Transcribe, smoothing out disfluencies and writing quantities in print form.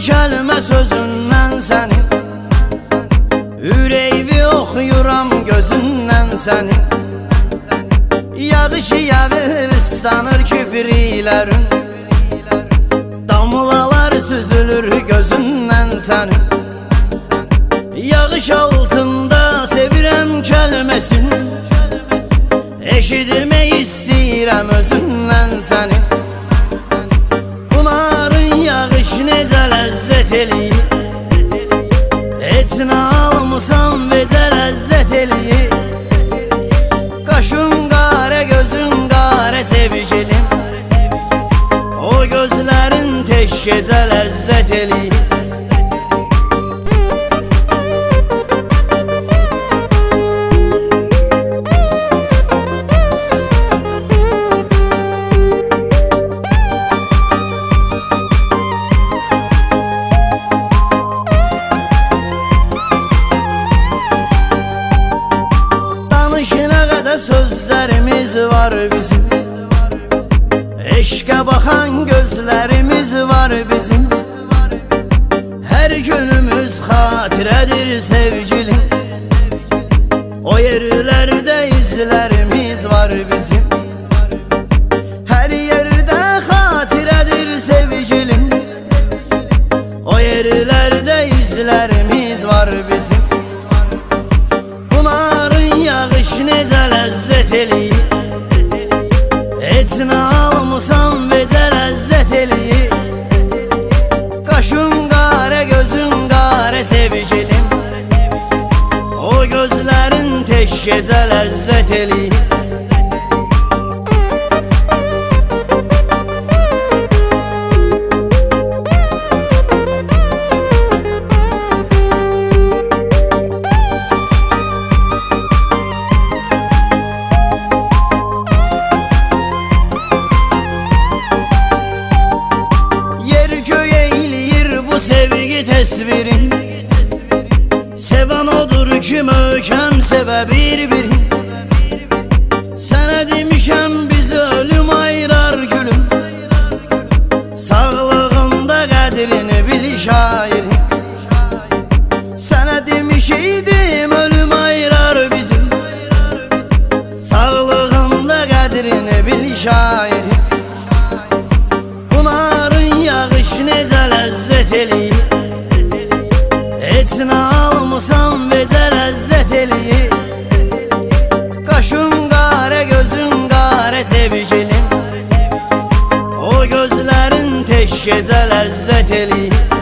kəlmə sözündən sənin, ürəyimi oxuyuram gözündən sənin. Yağış yağır, ıslanır kipriklərin, damlalar süzülür gözündən sənin. Yağış altında sevirəm kəlməsin, eşitmək istəyirəm özündən sənin. Bunların yağış necə ləzzət eləyir, heç nə almısan vecə ləzzət eləyir. Qaşın qara, gözün qara sevgilim, o gözlərin tək gecə ləzzət eləyir. Sözlərimiz var bizim, eşqə baxan gözlərimiz var bizim. Hər günümüz xatirədir sevgilim, o yerlərdə izlərimiz var bizim. Hər yerdə xatirədir sevgilim, o yerlərdə izlərimiz var bizim. Yağış necə ləzzət eləyir, heç nə almısan vecə ləzzət eləyir. Qaşın qara, gözün qara sevgilim, o gözlərin tək gecə ləzzət eləyir. Sevgi təsvirin, sevən odur ki möhkəm sevə bir-birin. Sənə demişəm bizi ölüm ayırar gülüm, sağlığında qədrini bil şairin. Sənə demişeydim ölüm ayırar bizim, sağlığında qədrini bil şairin. Bunların yağış necə ləzzət eləyir, heç nə almısan vecə ləzzət eləyir. Qaşın qara, gözün qara sevgilim, o gözlərin tək gecə ləzzət eləyir.